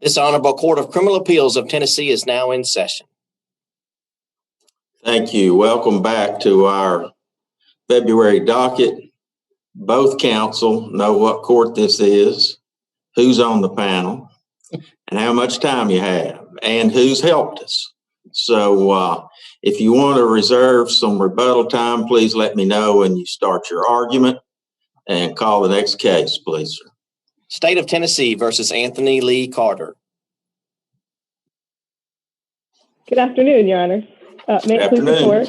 This Honorable Court of Criminal Appeals of Tennessee is now in session. Thank you. Welcome back to our February docket. Both counsel know what court this is, who's on the panel, and how much time you have, and who's helped us. So if you want to reserve some rebuttal time, please let me know when you start your argument, and call the next case, please, sir. State of Tennessee versus Anthony Lee Carter. Good afternoon, Your Honor. May it please the Court,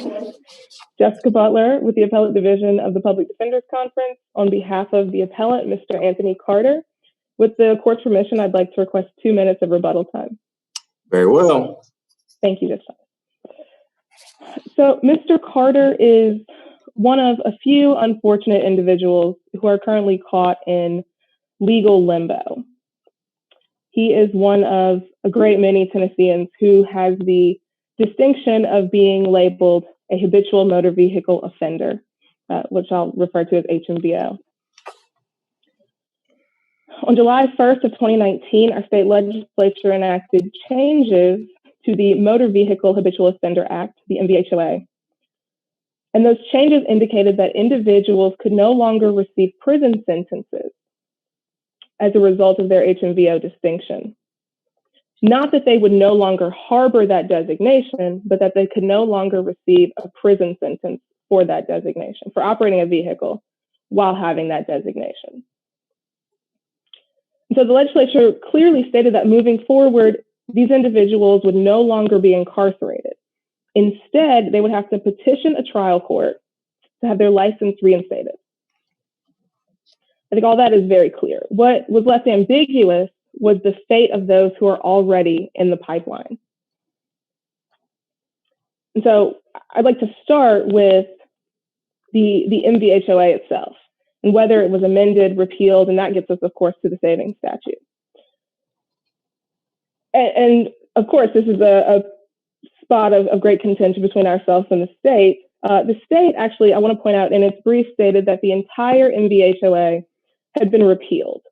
Jessica Butler with the Appellate Division of the Public Defender's Conference on behalf of the appellant, Mr. Anthony Carter. With the Court's permission, I'd like to request 2 minutes of rebuttal time. Very well. Thank you, Judge. So, Mr. Carter is one of a few unfortunate individuals who are currently caught in legal limbo. He is one of a great many Tennesseans who has the distinction of being labeled a habitual motor vehicle offender, which I'll refer to as HMVO. On July 1st of 2019, our state legislature enacted changes to the Motor Vehicle Habitual Offender Act, the MVHOA. And those changes indicated that individuals could no longer receive prison sentences as a result of their HMVO distinction. Not that they would no longer harbor that designation, but that they could no longer receive a prison sentence for that designation, for operating a vehicle while having that designation. So the legislature clearly stated that moving forward, these individuals would no longer be incarcerated. Instead, they would have to petition a trial court to have their license reinstated. I think all that is very clear. What was left ambiguous was the fate of those who are already in the pipeline. And so I'd like to start with the MVHOA itself and whether it was amended, repealed, and that gets us, of course, to the savings statute. And of course, this is a spot of great contention between ourselves and the state. The state actually, I want to point out, in its brief stated that the entire MVHOA had been repealed.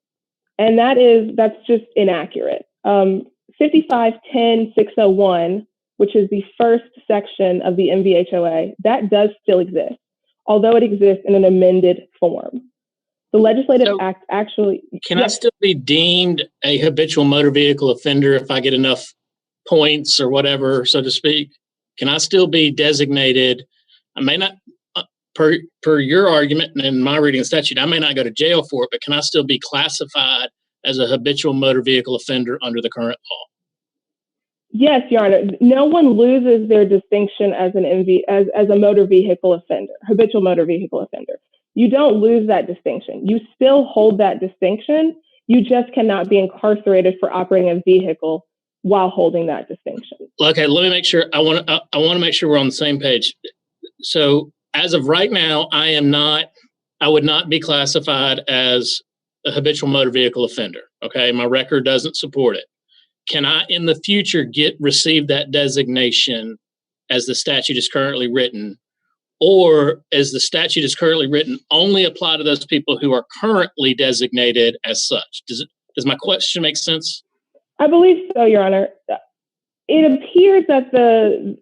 And that's just inaccurate. 5510-601, which is the first section of the MVHOA, that does still exist, although it exists in an amended form. The legislative act actually— Can I still be deemed a habitual motor vehicle offender if I get enough points or whatever, so to speak? Can I still be designated? I may not, per your argument and in my reading of statute, I may not go to jail for it, but can I still be classified as a habitual motor vehicle offender under the current law? Yes, Your Honor. No one loses their distinction as as a motor vehicle offender, habitual motor vehicle offender. You don't lose that distinction. You still hold that distinction. You just cannot be incarcerated for operating a vehicle while holding that distinction. Okay, let me make sure. I want to make sure we're on the same page. So as of right now, I would not be classified as a habitual motor vehicle offender. Okay, my record doesn't support it. Can I, in the future, receive that designation as the statute is currently written, or as the statute is currently written, only apply to those people who are currently designated as such? Does my question make sense? I believe so, Your Honor. It appears that the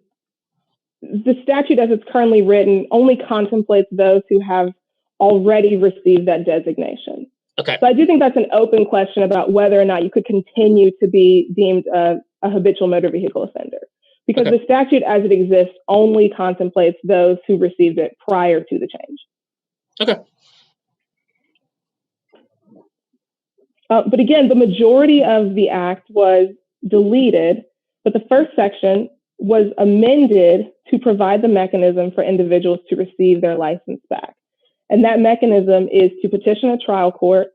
statute as it's currently written only contemplates those who have already received that designation. Okay. So I do think that's an open question about whether or not you could continue to be deemed a habitual motor vehicle offender, because the statute as it exists only contemplates those who received it prior to the change. Okay. But again, the majority of the act was deleted, but the first section was amended to provide the mechanism for individuals to receive their license back. And that mechanism is to petition a trial court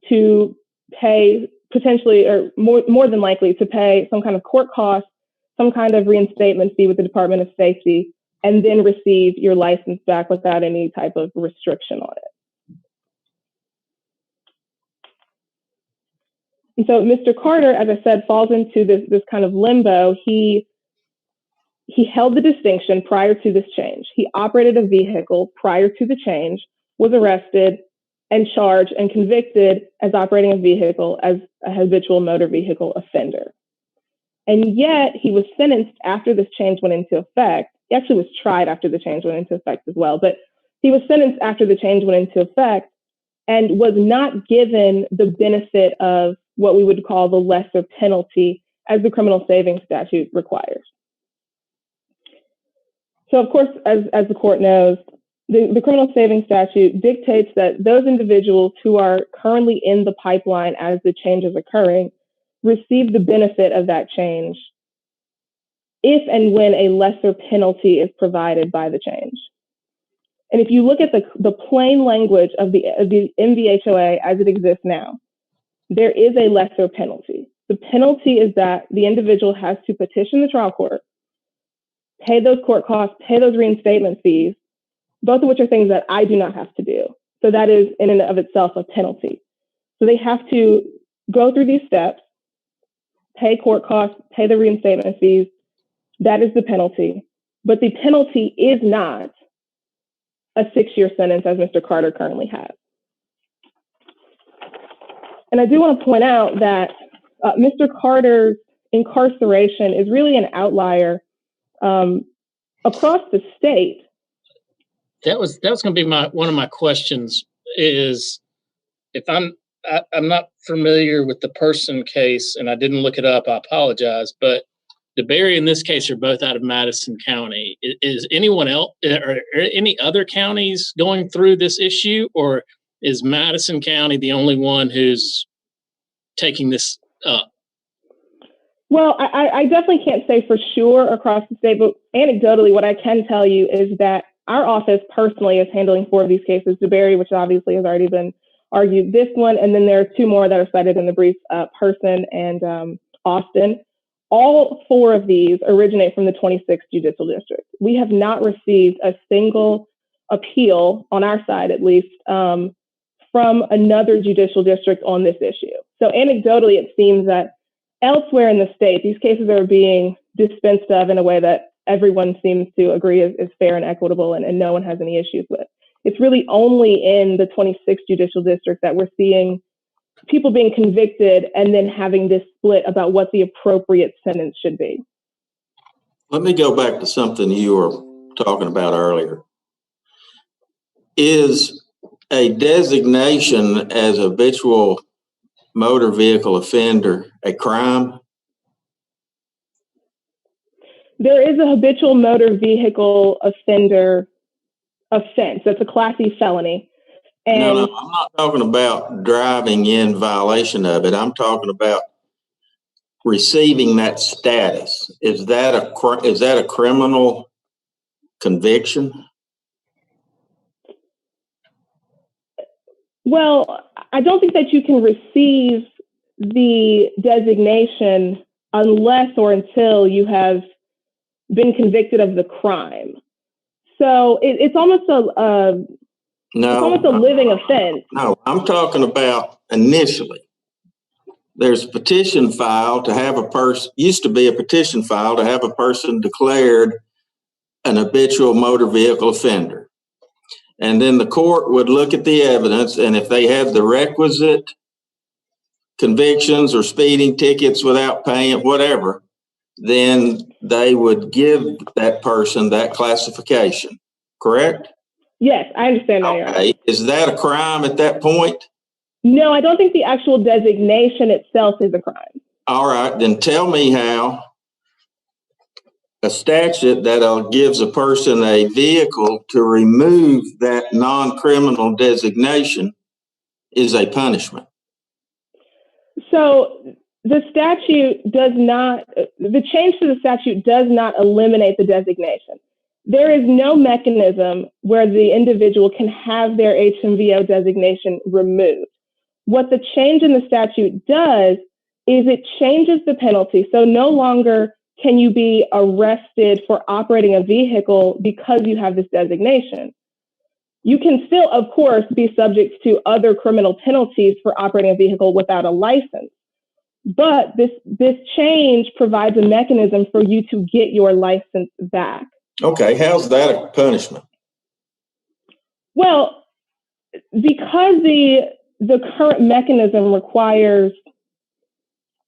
to pay potentially, or more than likely, to pay some kind of court cost, some kind of reinstatement fee with the Department of Safety, and then receive your license back without any type of restriction on it. And so Mr. Carter, as I said, falls into this kind of limbo. He held the distinction prior to this change. He operated a vehicle prior to the change, was arrested, and charged and convicted as operating a vehicle as a habitual motor vehicle offender. And yet he was sentenced after this change went into effect. He actually was tried after the change went into effect as well, but he was sentenced after the change went into effect and was not given the benefit of what we would call the lesser penalty as the criminal savings statute requires. So of course, as the court knows, the criminal savings statute dictates that those individuals who are currently in the pipeline as the change is occurring receive the benefit of that change if and when a lesser penalty is provided by the change. And if you look at the plain language of the MVHOA as it exists now, there is a lesser penalty. The penalty is that the individual has to petition the trial court, pay those court costs, pay those reinstatement fees, both of which are things that I do not have to do. So that is in and of itself a penalty. So they have to go through these steps, pay court costs, pay the reinstatement fees. That is the penalty. But the penalty is not a 6-year sentence as Mr. Carter currently has. And I do want to point out that Mr. Carter's incarceration is really an outlier across the state. That was going to be one of my questions. Is if I'm not familiar with the person case and I didn't look it up, I apologize. But DeBerry in this case are both out of Madison County. Is anyone else or any other counties going through this issue, or is Madison County the only one who's taking this up? Well, I definitely can't say for sure across the state, but anecdotally, what I can tell you is that our office personally is handling 4 of these cases. DeBerry, which obviously has already been argued, this one, and then there are 2 more that are cited in the brief, Person and Austin. All 4 of these originate from the 26th Judicial District. We have not received a single appeal, on our side at least, from another judicial district on this issue. So anecdotally, it seems that elsewhere in the state, these cases are being dispensed of in a way that everyone seems to agree is fair and equitable and no one has any issues with. It's really only in the 26th Judicial District that we're seeing people being convicted and then having this split about what the appropriate sentence should be. Let me go back to something you were talking about earlier. Is a designation as a habitual motor vehicle offender a crime? There is a habitual motor vehicle offender offense. That's a Class E felony. And No, I'm not talking about driving in violation of it. I'm talking about receiving that status. Is that a criminal conviction? Well, I don't think that you can receive the designation unless or until you have been convicted of the crime. So it's almost a living offense. No, I'm talking about initially. There's a petition filed to have a person, used to be a petition filed to have a person declared an habitual motor vehicle offender. And then the court would look at the evidence, and if they have the requisite convictions or speeding tickets without paying, whatever, then they would give that person that classification, correct? Yes, I understand that. Okay. Is that a crime at that point? No, I don't think the actual designation itself is a crime. All right, then tell me how a statute that gives a person a vehicle to remove that non-criminal designation is a punishment. So the change to the statute does not eliminate the designation. There is no mechanism where the individual can have their HMVO designation removed. What the change in the statute does is it changes the penalty. So no longer can you be arrested for operating a vehicle because you have this designation. You can still, of course, be subject to other criminal penalties for operating a vehicle without a license. But this change provides a mechanism for you to get your license back. Okay, how's that a punishment? Well, because the current mechanism requires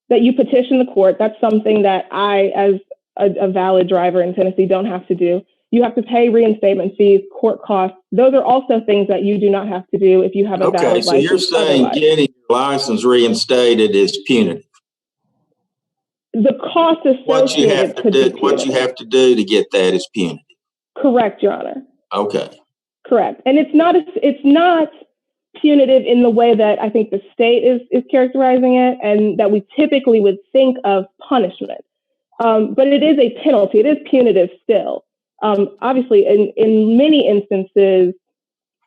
that you petition the court, that's something that I, as a valid driver in Tennessee, don't have to do. You have to pay reinstatement fees, court costs. Those are also things that you do not have to do if you have a valid license. Okay, so you're saying getting your license reinstated is punitive. The cost associated What you have to do to get that is punitive. Correct, Your Honor. Okay. Correct. And it's not punitive in the way that I think the state is characterizing it, and that we typically would think of punishment. But it is a penalty. It is punitive still. Obviously, in many instances,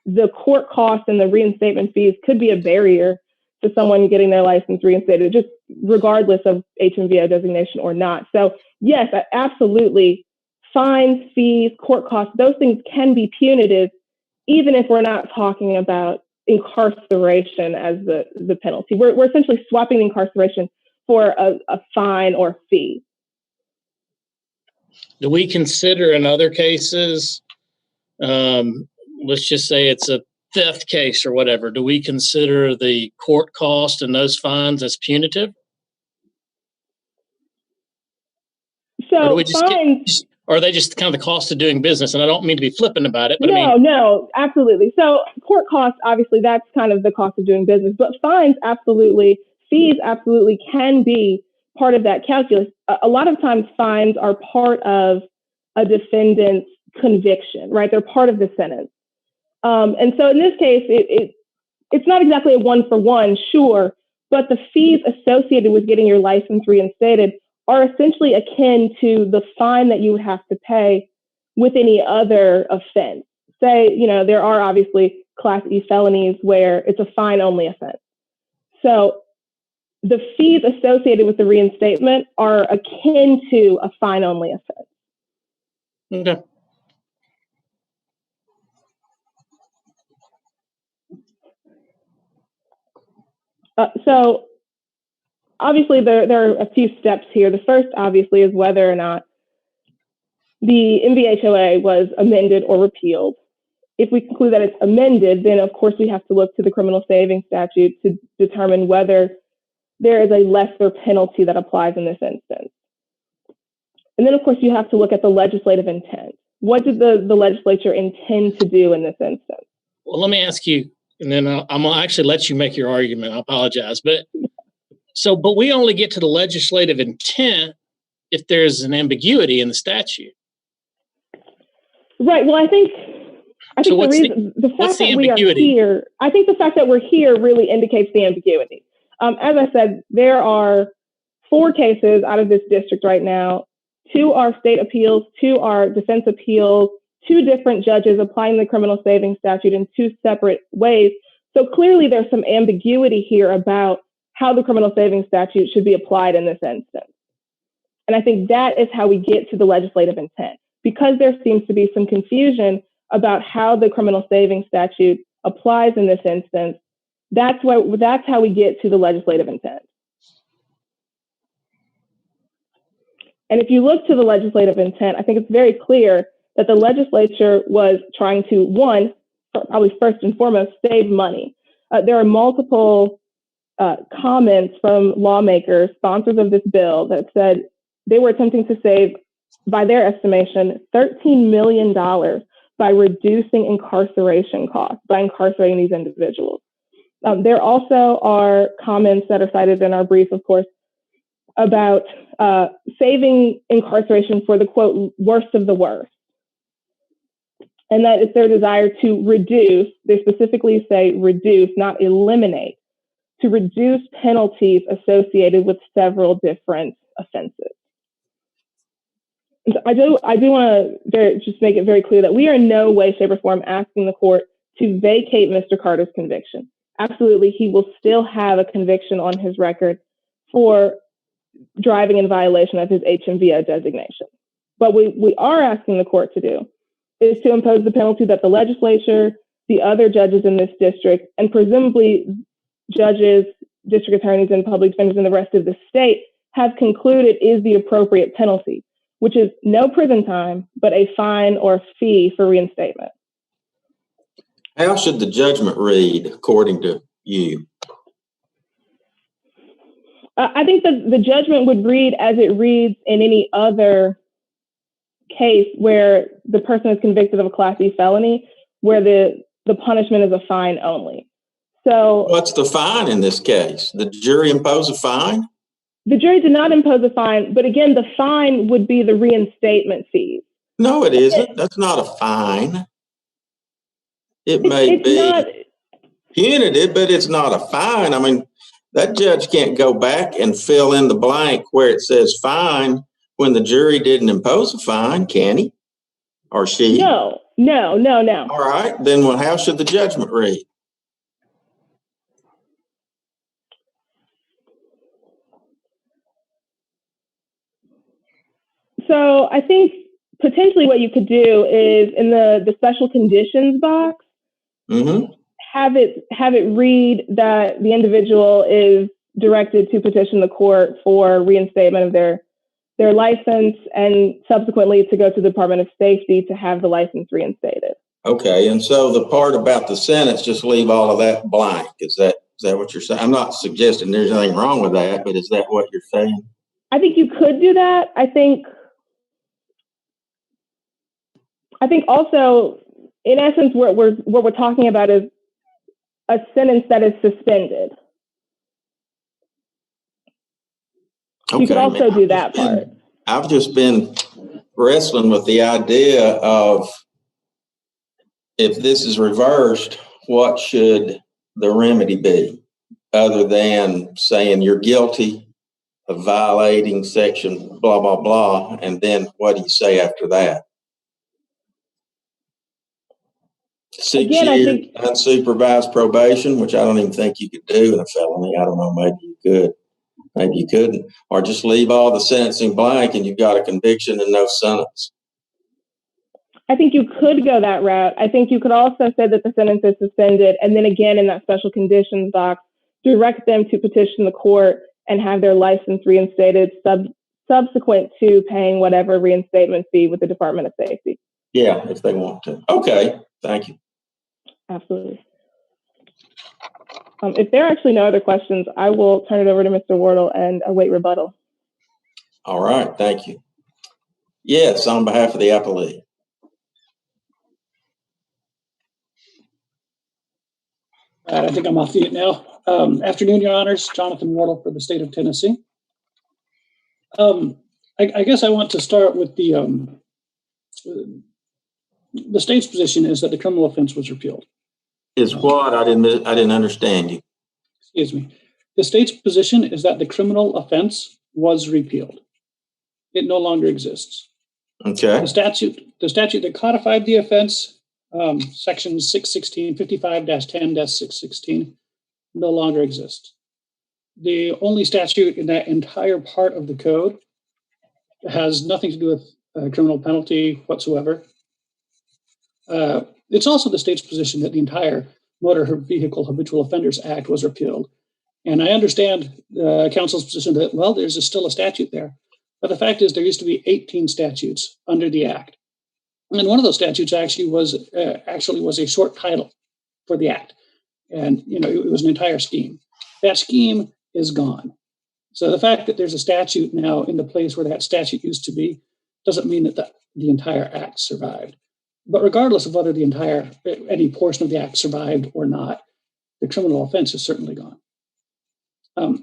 the court costs and the reinstatement fees could be a barrier to someone getting their license reinstated, just regardless of HMVO designation or not. So yes, absolutely. Fines, fees, court costs, those things can be punitive, even if we're not talking about incarceration as the penalty. We're essentially swapping incarceration for a fine or fee. Do we consider in other cases, let's just say it's a theft case or whatever, do we consider the court cost and those fines as punitive? So or are they just kind of the cost of doing business? And I don't mean to be flippant about it, but No, absolutely. So court costs, obviously, that's kind of the cost of doing business, but fines, absolutely, fees, absolutely can be part of that calculus. A lot of times fines are part of a defendant's conviction, right? They're part of the sentence. And so in this case, it's not exactly a one-for-one, sure, but the fees associated with getting your license reinstated are essentially akin to the fine that you would have to pay with any other offense. Say, there are obviously Class E felonies where it's a fine-only offense. So the fees associated with the reinstatement are akin to a fine-only offense. Okay. So obviously there are a few steps here. The first, obviously, is whether or not the MVHOA was amended or repealed. If we conclude that it's amended, then of course we have to look to the criminal savings statute to determine whether there is a lesser penalty that applies in this instance. And then of course you have to look at the legislative intent. What did the legislature intend to do in this instance? Well, let me ask you, and then I'm going to actually let you make your argument. I apologize. But we only get to the legislative intent if there's an ambiguity in the statute. Right. Well, I think so the fact that we are here, I think the fact that we're here really indicates the ambiguity. As I said, there are 4 cases out of this district right now. 2 are state appeals, 2 are defense appeals, 2 different judges applying the criminal savings statute in 2 separate ways. So clearly there's some ambiguity here about how the criminal savings statute should be applied in this instance. And I think that is how we get to the legislative intent. Because there seems to be some confusion about how the criminal savings statute applies in this instance, that's how we get to the legislative intent. And if you look to the legislative intent, I think it's very clear that the legislature was trying to, one, probably first and foremost, save money. There are multiple comments from lawmakers, sponsors of this bill, that said they were attempting to save, by their estimation, $13 million by reducing incarceration costs, by incarcerating these individuals. There also are comments that are cited in our brief, of course, about saving incarceration for the, quote, worst of the worst. And that it's their desire to reduce, they specifically say reduce, not eliminate, to reduce penalties associated with several different offenses. And so I do want to just make it very clear that we are in no way, shape, or form asking the court to vacate Mr. Carter's conviction. Absolutely, he will still have a conviction on his record for driving in violation of his HMVO designation. But we are asking the court to do is to impose the penalty that the legislature, the other judges in this district, and presumably judges, district attorneys, and public defenders in the rest of the state have concluded is the appropriate penalty, which is no prison time, but a fine or fee for reinstatement. How should the judgment read according to you? I think that the judgment would read as it reads in any other case where the person is convicted of a Class E felony, where the punishment is a fine only. So what's the fine in this case? The jury imposed a fine? The jury did not impose a fine, but again, the fine would be the reinstatement fees. No, it isn't. That's not a fine. It may be punitive, but it's not a fine. I mean, that judge can't go back and fill in the blank where it says fine when the jury didn't impose a fine, can he? Or she? No. All right, then how should the judgment read? So I think potentially what you could do is in the special conditions box, have it read that the individual is directed to petition the court for reinstatement of their license and subsequently to go to the Department of Safety to have the license reinstated. Okay, and so the part about the sentence, just leave all of that blank. Is that what you're saying? I'm not suggesting there's anything wrong with that, but is that what you're saying? I think you could do that. I think also, in essence, what we're talking about is a sentence that is suspended. Okay, you could also do that part. I've just been wrestling with the idea of, if this is reversed, what should the remedy be other than saying you're guilty of violating section blah, blah, blah, and then what do you say after that? 6 years unsupervised probation, which I don't even think you could do in a felony. I don't know, maybe you could, maybe you couldn't. Or just leave all the sentencing blank and you've got a conviction and no sentence. I think you could go that route. I think you could also say that the sentence is suspended, and then again in that special conditions box, direct them to petition the court and have their license reinstated subsequent to paying whatever reinstatement fee with the Department of Safety. Yeah, if they want to. Okay, thank you. Absolutely. If there are actually no other questions, I will turn it over to Mr. Wardle and await rebuttal. All right, thank you. Yes, on behalf of the appellee. I think I'm off mute now. Afternoon, Your Honors. Jonathan Wardle for the state of Tennessee. I guess I want to start with the state's position is that the criminal offense was repealed. Is what? I didn't understand you. Excuse me. The state's position is that the criminal offense was repealed. It no longer exists. Okay. The statute that codified the offense, section 616, 55-10-616, no longer exists. The only statute in that entire part of the code has nothing to do with criminal penalty whatsoever. It's also the state's position that the entire Motor Vehicle Habitual Offenders Act was repealed. And I understand counsel's position that, well, there's still a statute there. But the fact is there used to be 18 statutes under the act. And one of those statutes actually was a short title for the act. And, it was an entire scheme. That scheme is gone. So the fact that there's a statute now in the place where that statute used to be doesn't mean that the entire act survived. But regardless of whether any portion of the act survived or not, the criminal offense is certainly gone.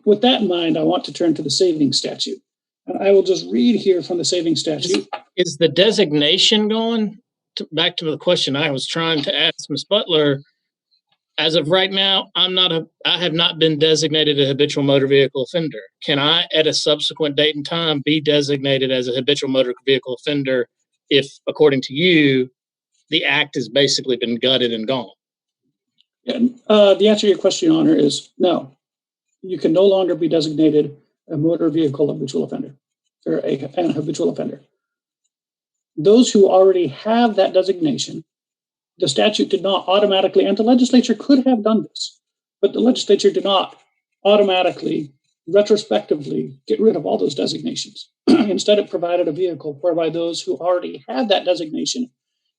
With that in mind, I want to turn to the saving statute. And I will just read here from the saving statute. Is the designation going? Back to the question I was trying to ask Ms. Butler. As of right now, I have not been designated a habitual motor vehicle offender. Can I, at a subsequent date and time, be designated as a habitual motor vehicle offender if, according to you, the act has basically been gutted and gone? The answer to your question, Your Honor, is no. You can no longer be designated a motor vehicle habitual offender or an habitual offender. Those who already have that designation, the statute did not automatically, and the legislature could have done this, but the legislature did not automatically, retrospectively get rid of all those designations. Instead, it provided a vehicle whereby those who already had that designation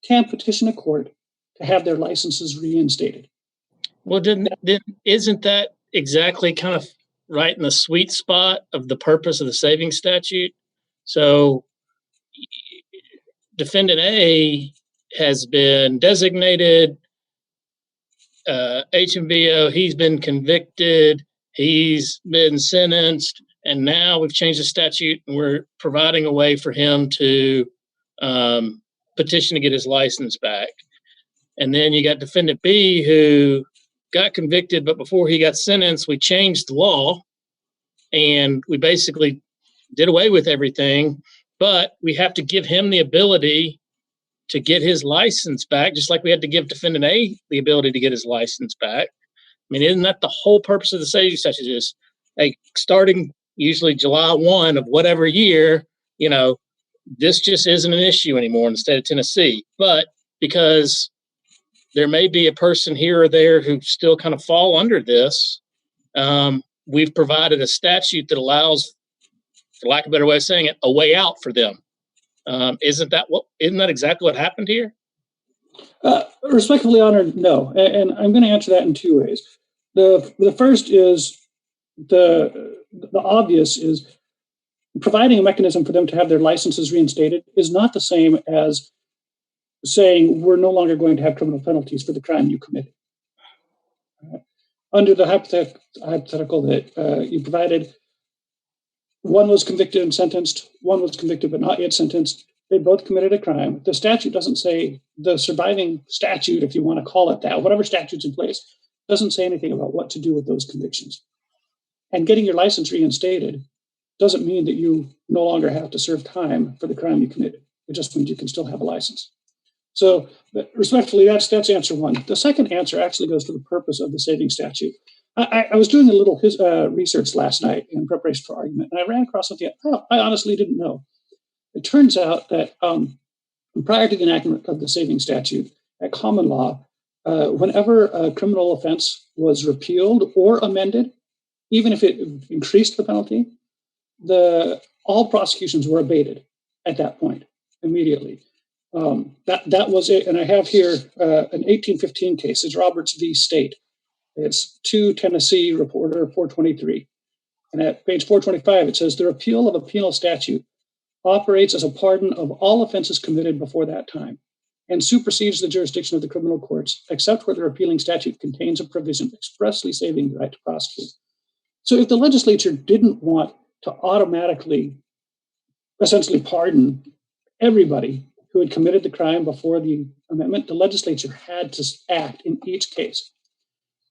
can petition a court to have their licenses reinstated. Well, isn't that exactly kind of right in the sweet spot of the purpose of the savings statute? So defendant A has been designated HMVO, he's been convicted, he's been sentenced, and now we've changed the statute and we're providing a way for him to petition to get his license back. And then you got defendant B who got convicted, but before he got sentenced, we changed the law and we basically did away with everything, but we have to give him the ability to get his license back, just like we had to give defendant A the ability to get his license back. I mean, isn't that the whole purpose of the savings statute? Is starting usually July 1 of whatever year, this just isn't an issue anymore in the state of Tennessee. But because there may be a person here or there who still kind of fall under this, we've provided a statute that allows, for lack of a better way of saying it, a way out for them. Isn't that exactly what happened here? Respectfully honored, no. And I'm going to answer that in two ways. The first is the obvious is providing a mechanism for them to have their licenses reinstated is not the same as saying we're no longer going to have criminal penalties for the crime you committed. Under the hypothetical that you provided, one was convicted and sentenced, one was convicted but not yet sentenced. They both committed a crime. The statute doesn't say, the surviving statute, if you want to call it that, whatever statute's in place, doesn't say anything about what to do with those convictions. And getting your license reinstated doesn't mean that you no longer have to serve time for the crime you committed. It just means you can still have a license. So respectfully, that's answer one. The second answer actually goes to the purpose of the savings statute. I was doing a little research last night in preparation for argument, and I ran across something I honestly didn't know. It turns out that prior to the enactment of the savings statute, at common law, whenever a criminal offense was repealed or amended, even if it increased the penalty, all prosecutions were abated at that point immediately. That was it. And I have here an 1815 case. It's Roberts v. State. It's 2 Tennessee Reporter 423. And at page 425, it says, the repeal of a penal statute operates as a pardon of all offenses committed before that time and supersedes the jurisdiction of the criminal courts, except where the repealing statute contains a provision expressly saving the right to prosecute. So if the legislature didn't want to automatically, essentially pardon everybody who had committed the crime before the amendment, the legislature had to act in each case.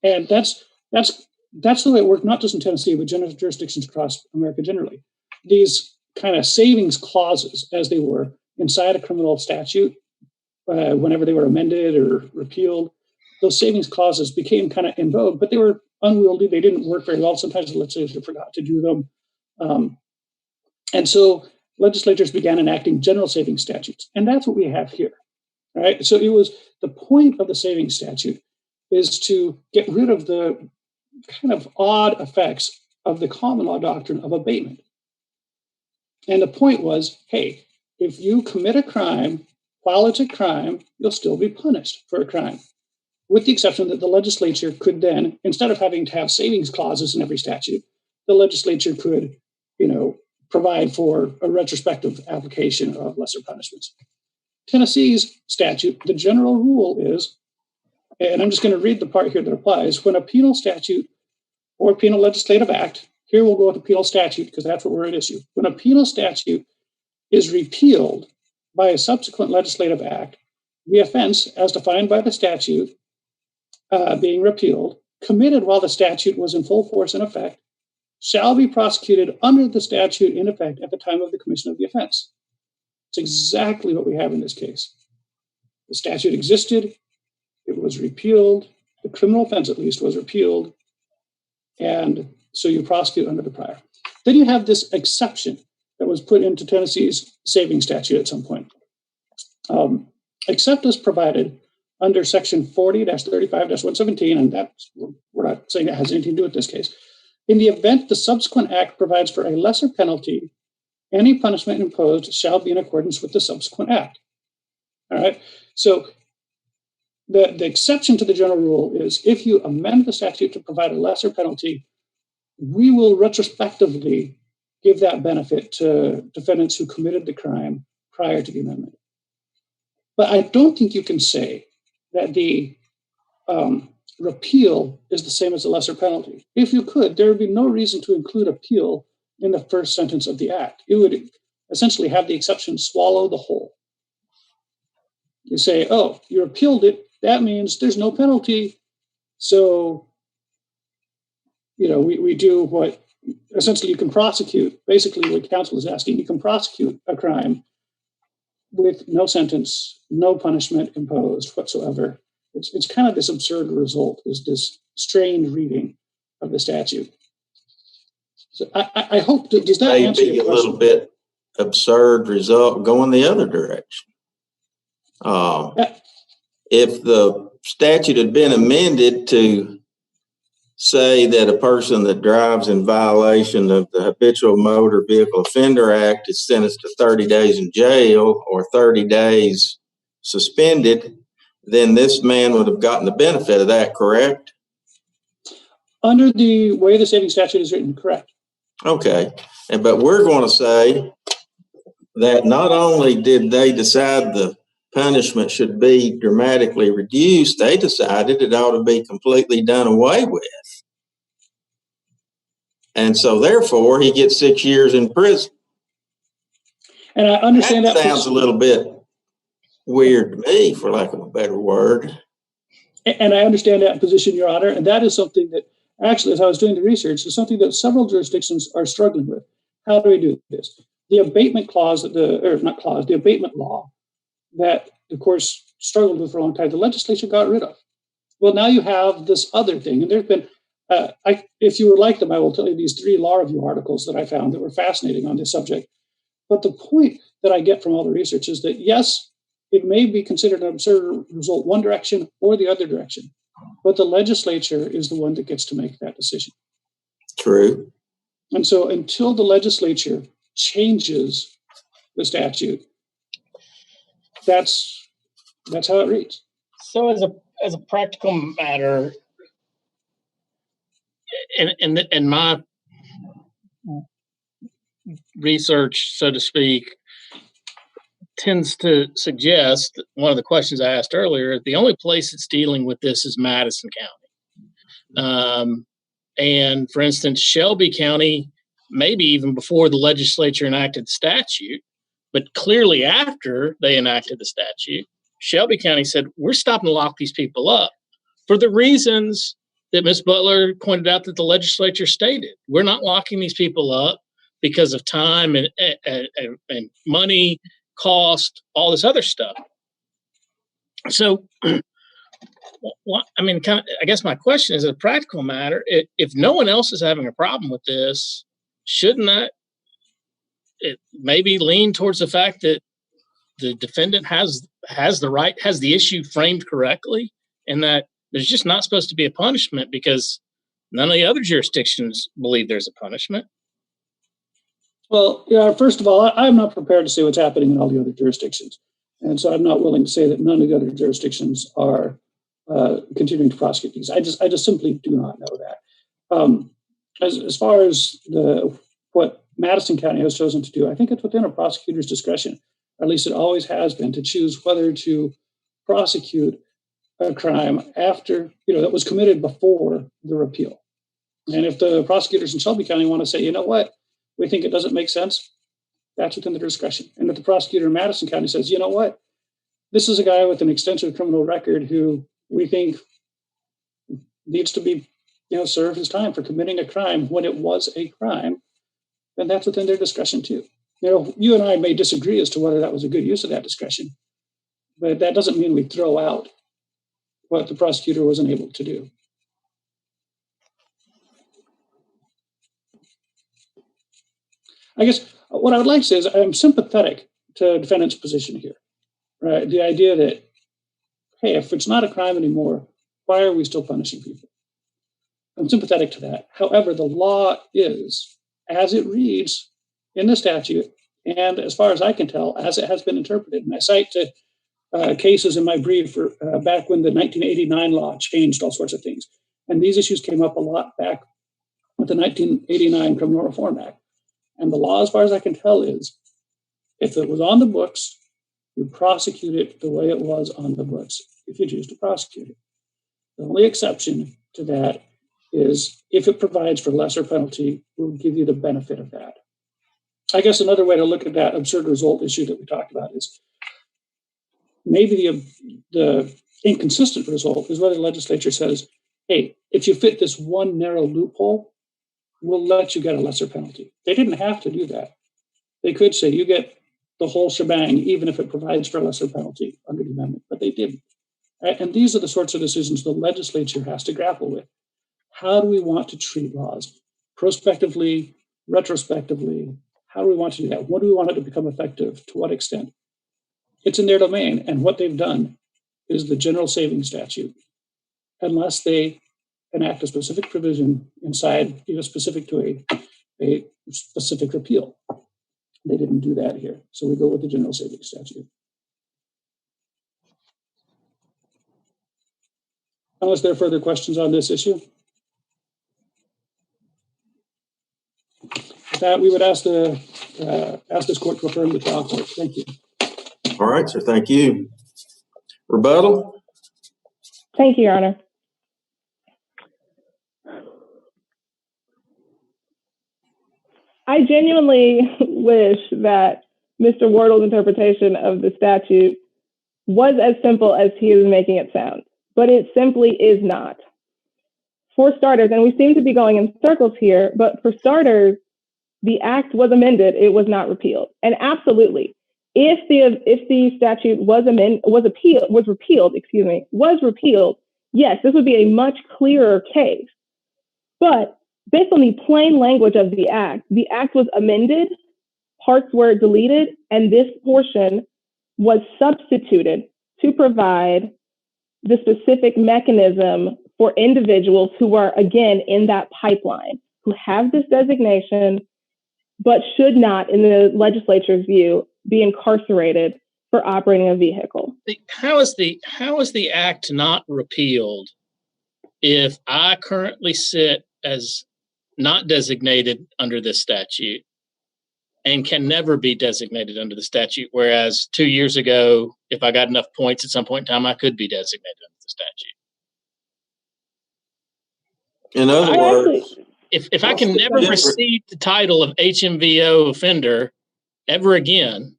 And that's the way it worked, not just in Tennessee, but general jurisdictions across America generally. These kind of savings clauses, as they were inside a criminal statute, whenever they were amended or repealed, those savings clauses became kind of in vogue, but they were unwieldy. They didn't work very well. Sometimes the legislature forgot to do them. And so legislatures began enacting general savings statutes. And that's what we have here. Right? So it was the point of the savings statute is to get rid of the kind of odd effects of the common law doctrine of abatement. And the point was, hey, if you commit a crime, while it's a crime, you'll still be punished for a crime, with the exception that the legislature could then, instead of having to have savings clauses in every statute, the legislature could, provide for a retrospective application of lesser punishments. Tennessee's statute, the general rule is, and I'm just going to read the part here that applies, when a penal statute or penal legislative act, here we'll go with the penal statute because that's what we're at issue. When a penal statute is repealed by a subsequent legislative act, the offense, as defined by the statute being repealed, committed while the statute was in full force and effect, shall be prosecuted under the statute in effect at the time of the commission of the offense. It's exactly what we have in this case. The statute existed, it was repealed, the criminal offense at least was repealed, and so you prosecute under the prior. Then you have this exception that was put into Tennessee's savings statute at some point. Except as provided under section 40-35-117, and that's, we're not saying that has anything to do with this case. In the event the subsequent act provides for a lesser penalty, any punishment imposed shall be in accordance with the subsequent act. All right. So the exception to the general rule is if you amend the statute to provide a lesser penalty, we will retrospectively give that benefit to defendants who committed the crime prior to the amendment. But I don't think you can say that the repeal is the same as a lesser penalty. If you could, there would be no reason to include appeal in the first sentence of the act. It would essentially have the exception swallow the whole. You say, oh, you repealed it. That means there's no penalty. So, we do what essentially you can prosecute. Basically, what counsel is asking, you can prosecute a crime with no sentence, no punishment imposed whatsoever. It's kind of this absurd result, is this strange reading of the statute. So I hope that does that answer your question? A little bit absurd result going the other direction. If the statute had been amended to say that a person that drives in violation of the Habitual Motor Vehicle Offender Act is sentenced to 30 days in jail or 30 days suspended, then this man would have gotten the benefit of that, correct? Under the way the saving statute is written, correct. Okay. But we're going to say that not only did they decide the punishment should be dramatically reduced, they decided it ought to be completely done away with. And so therefore he gets 6 years in prison. And I understand that sounds a little bit weird to me, for lack of a better word. And I understand that position, Your Honor. And that is something that actually, as I was doing the research, is something that several jurisdictions are struggling with. How do we do this? The abatement clause, the abatement law that the courts struggled with for a long time, the legislature got rid of. Well, now you have this other thing. And there have been, if you would like them, I will tell you these 3 law review articles that I found that were fascinating on this subject. But the point that I get from all the research is that, yes, it may be considered an absurd result one direction or the other direction, but the legislature is the one that gets to make that decision. True. And so until the legislature changes the statute, that's how it reads. So as a practical matter, and my research, so to speak, tends to suggest that one of the questions I asked earlier, the only place that's dealing with this is Madison County. And for instance, Shelby County, maybe even before the legislature enacted the statute, but clearly after they enacted the statute, Shelby County said, we're stopping to lock these people up for the reasons that Ms. Butler pointed out that the legislature stated. We're not locking these people up because of time and money, cost, all this other stuff. So, I guess my question is, as a practical matter, if no one else is having a problem with this, shouldn't that it maybe lean towards the fact that the defendant has the issue framed correctly, and that there's just not supposed to be a punishment because none of the other jurisdictions believe there's a punishment? Well, yeah, first of all, I'm not prepared to say what's happening in all the other jurisdictions. And so I'm not willing to say that none of the other jurisdictions are continuing to prosecute these. I just simply do not know that. As far as what Madison County has chosen to do, I think it's within a prosecutor's discretion, or at least it always has been, to choose whether to prosecute a crime after, that was committed before the repeal. And if the prosecutors in Shelby County want to say, you know what, we think it doesn't make sense, that's within their discretion. And if the prosecutor in Madison County says, you know what, this is a guy with an extensive criminal record who we think needs to be, serve his time for committing a crime when it was a crime, then that's within their discretion too. You and I may disagree as to whether that was a good use of that discretion, but that doesn't mean we throw out what the prosecutor wasn't able to do. I guess what I would like to say is I'm sympathetic to defendant's position here, right? The idea that, hey, if it's not a crime anymore, why are we still punishing people? I'm sympathetic to that. However, the law is, as it reads in the statute, and as far as I can tell, as it has been interpreted. And I cite to cases in my brief back when the 1989 law changed all sorts of things. And these issues came up a lot back with the 1989 Criminal Reform Act. And the law, as far as I can tell, is if it was on the books, you prosecute it the way it was on the books, if you choose to prosecute it. The only exception to that is if it provides for lesser penalty, we'll give you the benefit of that. I guess another way to look at that absurd result issue that we talked about is maybe the inconsistent result is where the legislature says, hey, if you fit this one narrow loophole, we'll let you get a lesser penalty. They didn't have to do that. They could say you get the whole shebang, even if it provides for a lesser penalty under the amendment, but they didn't. And these are the sorts of decisions the legislature has to grapple with. How do we want to treat laws? Prospectively, retrospectively, how do we want to do that? What do we want it to become effective? To what extent? It's in their domain. And what they've done is the general savings statute, unless they enact a specific provision inside, specific to a specific repeal. They didn't do that here. So we go with the general savings statute. Unless there are further questions on this issue. With that, we would ask this court to affirm the trial court. Thank you. All right, sir. Thank you. Rebuttal? Thank you, Your Honor. I genuinely wish that Mr. Wardle's interpretation of the statute was as simple as he is making it sound, but it simply is not. For starters, and we seem to be going in circles here, but for starters, the act was amended, it was not repealed. And absolutely, if the statute was repealed, yes, this would be a much clearer case. But based on the plain language of the act was amended, parts were deleted, and this portion was substituted to provide the specific mechanism for individuals who are, again, in that pipeline, who have this designation, but should not, in the legislature's view, be incarcerated for operating a vehicle. How is the act not repealed if I currently sit as not designated under this statute and can never be designated under the statute, whereas 2 years ago, if I got enough points at some point in time, I could be designated under the statute? In other words, if I can never receive the title of HMVO offender ever again,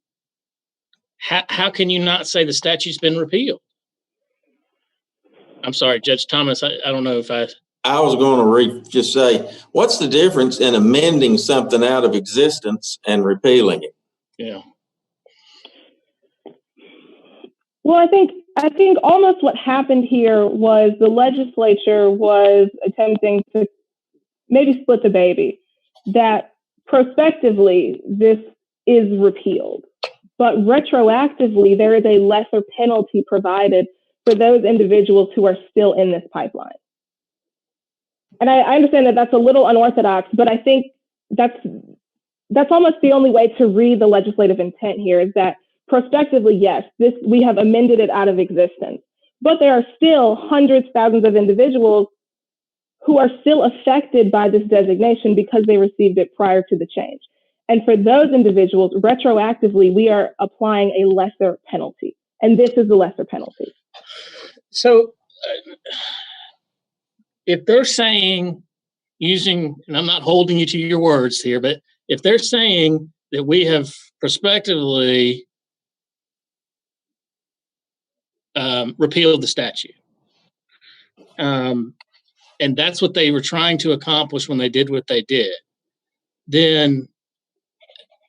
how can you not say the statute's been repealed? I'm sorry, Judge Thomas, I don't know if I was going to just say, what's the difference in amending something out of existence and repealing it? Yeah. Well, I think almost what happened here was the legislature was attempting to maybe split the baby, that prospectively this is repealed, but retroactively there is a lesser penalty provided for those individuals who are still in this pipeline. And I understand that that's a little unorthodox, but I think that's almost the only way to read the legislative intent here, is that prospectively, yes, we have amended it out of existence, but there are still hundreds, thousands of individuals who are still affected by this designation because they received it prior to the change. And for those individuals, retroactively, we are applying a lesser penalty, and this is the lesser penalty. So if they're saying, and I'm not holding you to your words here, but if they're saying that we have prospectively repealed the statute, and that's what they were trying to accomplish when they did what they did, then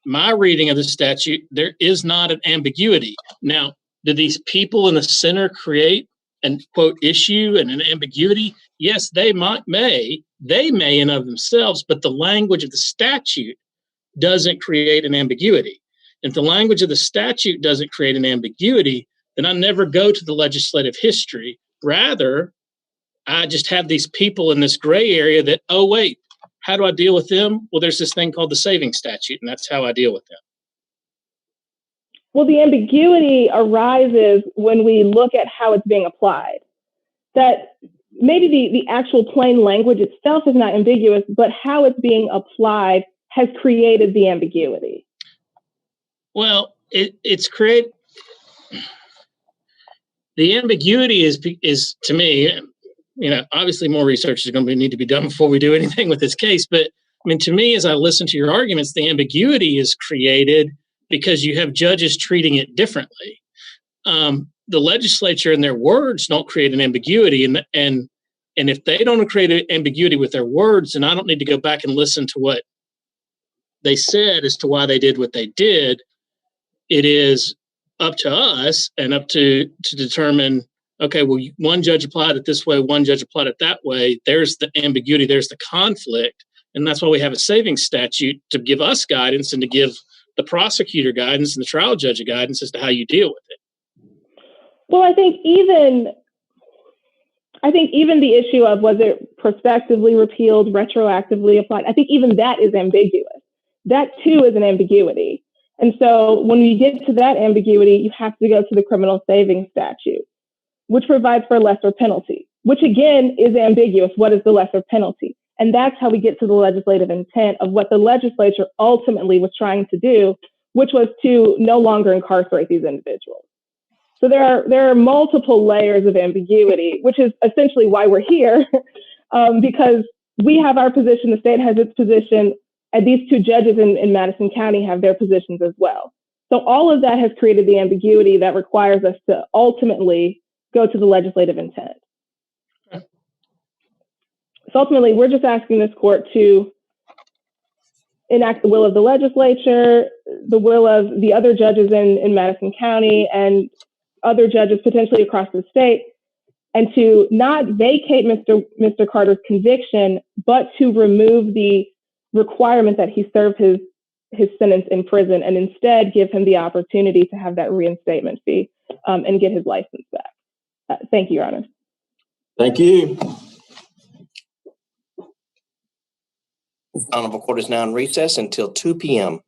my reading of the statute, there is not an ambiguity. Now, do these people in the center create an quote issue and an ambiguity? Yes, they may in of themselves, but the language of the statute doesn't create an ambiguity. If the language of the statute doesn't create an ambiguity, then I never go to the legislative history. Rather, I just have these people in this gray area that, oh, wait, how do I deal with them? Well, there's this thing called the savings statute, and that's how I deal with them. Well, the ambiguity arises when we look at how it's being applied. That maybe the actual plain language itself is not ambiguous, but how it's being applied has created the ambiguity. Well, it's create the ambiguity is to me, obviously more research is going to need to be done before we do anything with this case. But I mean, to me, as I listen to your arguments, the ambiguity is created because you have judges treating it differently. The legislature and their words don't create an ambiguity, and if they don't create an ambiguity with their words, then I don't need to go back and listen to what they said as to why they did what they did. It is up to us and up to determine, okay, well, one judge applied it this way, one judge applied it that way. There's the ambiguity, there's the conflict, and that's why we have a saving statute to give us guidance and to give the prosecutor guidance and the trial judge guidance as to how you deal with it. Well, I think even the issue of was it prospectively repealed, retroactively applied, I think even that is ambiguous. That too is an ambiguity. And so when you get to that ambiguity, you have to go to the criminal saving statute, which provides for a lesser penalty, which again is ambiguous. What is the lesser penalty? And that's how we get to the legislative intent of what the legislature ultimately was trying to do, which was to no longer incarcerate these individuals. So there are multiple layers of ambiguity, which is essentially why we're here, because we have our position, the state has its position, and these two judges in Madison County have their positions as well. So all of that has created the ambiguity that requires us to ultimately go to the legislative intent. So ultimately, we're just asking this court to enact the will of the legislature, the will of the other judges in Madison County, and other judges potentially across the state, and to not vacate Mr. Carter's conviction, but to remove the requirement that he serve his sentence in prison and instead give him the opportunity to have that reinstatement fee and get his license back. Thank you, Your Honor. Thank you. Honorable Court is now in recess until 2 p.m.